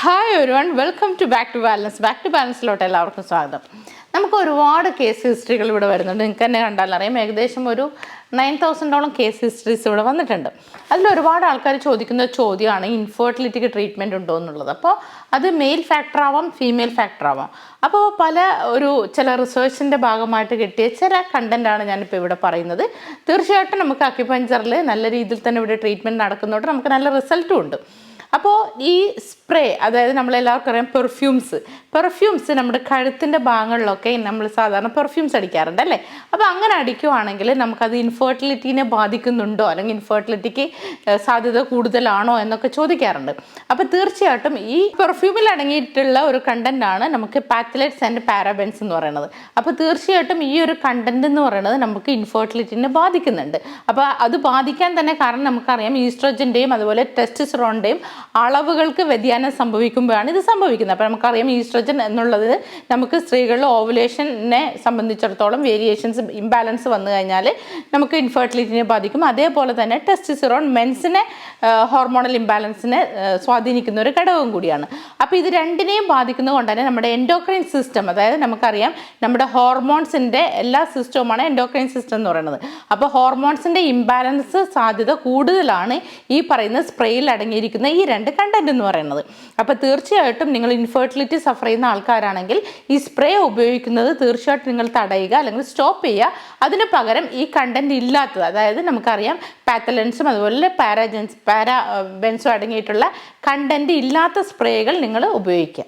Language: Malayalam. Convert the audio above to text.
Hi everyone, welcome to back to balance. Back to ബാലൻസിലോട്ട് എല്ലാവർക്കും സ്വാഗതം. നമുക്ക് ഒരുപാട് കേസ് ഹിസ്റ്ററികൾ ഇവിടെ വരുന്നുണ്ട്. നിങ്ങൾക്ക് തന്നെ കണ്ടാലറിയാം, ഏകദേശം ഒരു 9,000ഓളം കേസ് ഹിസ്റ്ററീസ് ഇവിടെ വന്നിട്ടുണ്ട്. അതിൽ ഒരുപാട് ആൾക്കാർ ചോദിക്കുന്ന ചോദ്യമാണ് ഇൻഫെർട്ടിലിറ്റിക്ക് ട്രീറ്റ്മെൻറ്റ് ഉണ്ടോ എന്നുള്ളത്. അപ്പോൾ അത് മെയിൽ ഫാക്ടർ ആവാം, ഫീമെയിൽ ഫാക്ടർ ആവാം. അപ്പോൾ ചില റിസർച്ചിൻ്റെ ഭാഗമായിട്ട് കിട്ടിയ ചില കണ്ടൻറ്റാണ് ഞാനിപ്പോൾ ഇവിടെ പറയുന്നത്. തീർച്ചയായിട്ടും നമുക്ക് അക്യുപഞ്ചറിൽ നല്ല രീതിയിൽ തന്നെ ഇവിടെ ട്രീറ്റ്മെൻറ്റ് നടക്കുന്നതുകൊണ്ട് നമുക്ക് നല്ല റിസൾട്ടും ഉണ്ട്. അപ്പോൾ ഈ സ്പ്രേ, അതായത് നമ്മളെല്ലാവർക്കും അറിയാം പെർഫ്യൂംസ് നമ്മുടെ കഴുത്തിൻ്റെ ഭാഗങ്ങളിലൊക്കെ നമ്മൾ സാധാരണ പെർഫ്യൂംസ് അടിക്കാറുണ്ട് അല്ലേ. അപ്പോൾ അങ്ങനെ അടിക്കുവാണെങ്കിൽ നമുക്കത് ഇൻഫെർട്ടിലിറ്റീനെ ബാധിക്കുന്നുണ്ടോ, അല്ലെങ്കിൽ ഇൻഫെർട്ടിലിറ്റിക്ക് സാധ്യത കൂടുതലാണോ എന്നൊക്കെ ചോദിക്കാറുണ്ട്. അപ്പോൾ തീർച്ചയായിട്ടും ഈ പെർഫ്യൂമിൽ അടങ്ങിയിട്ടുള്ള ഒരു കണ്ടൻ്റാണ് നമുക്ക് പാത്തലേറ്റ്സ് ആൻഡ് പാരാബെൻസ് എന്ന് പറയുന്നത്. അപ്പോൾ തീർച്ചയായിട്ടും ഈ ഒരു കണ്ടന്റ് എന്ന് പറയുന്നത് നമുക്ക് ഇൻഫെർട്ടിലിറ്റിനെ ബാധിക്കുന്നുണ്ട്. അപ്പോൾ അത് ബാധിക്കാൻ തന്നെ കാരണം നമുക്കറിയാം, ഈസ്ട്രോജൻ്റെയും അതുപോലെ ടെസ്റ്റോസ്റ്റെറോണിൻ്റെയും അളവുകൾക്ക് വ്യതിയാനം സംഭവിക്കുമ്പോഴാണ് ഇത് സംഭവിക്കുന്നത്. അപ്പോൾ നമുക്കറിയാം, ഈസ്ട്രോജൻ എന്നുള്ളത് നമുക്ക് സ്ത്രീകളിൽ ഓവുലേഷനെ സംബന്ധിച്ചിടത്തോളം വേരിയേഷൻസ്, ഇംബാലൻസ് വന്നു കഴിഞ്ഞാൽ നമുക്ക് ഇൻഫെർട്ടിലിറ്റിനെ ബാധിക്കും. അതേപോലെ തന്നെ ടെസ്റ്റോസ്റ്റെറോൺ മെൻസിനെ ഹോർമോണൽ ഇംബാലൻസിനെ സ്വാധീനിക്കുന്ന ഒരു ഘടകം കൂടിയാണ്. അപ്പോൾ ഇത് രണ്ടിനെയും ബാധിക്കുന്നത് കൊണ്ട് തന്നെ നമ്മുടെ എൻഡോക്രൈൻ സിസ്റ്റം, അതായത് നമുക്കറിയാം നമ്മുടെ ഹോർമോൺസിൻ്റെ എല്ലാ സിസ്റ്റവുമാണ് എൻഡോക്രൈൻ സിസ്റ്റം എന്ന് പറയുന്നത്. അപ്പോൾ ഹോർമോൺസിൻ്റെ ഇംബാലൻസ് സാധ്യത കൂടുതലാണ് ഈ പറയുന്ന സ്പ്രേയിൽ അടങ്ങിയിരിക്കുന്ന ഈ രണ്ട് കണ്ടന്റ് എന്ന് പറയുന്നത്. അപ്പോൾ തീർച്ചയായിട്ടും നിങ്ങൾ ഇൻഫെർട്ടിലിറ്റി സഫർ ചെയ്യുന്ന ആൾക്കാരാണെങ്കിൽ ഈ സ്പ്രേ ഉപയോഗിക്കുന്നത് തീർച്ചയായിട്ടും നിങ്ങൾ തടയുക, അല്ലെങ്കിൽ സ്റ്റോപ്പ് ചെയ്യുക. അതിന് പകരം ഈ കണ്ടന്റ് ഇല്ലാത്തത്, അതായത് നമുക്കറിയാം പാത്തലൻസും അതുപോലെ പാരാബെൻസും അടങ്ങിയിട്ടുള്ള കണ്ടന്റ് ഇല്ലാത്ത സ്പ്രേകൾ നിങ്ങൾ ഉപയോഗിക്കുക.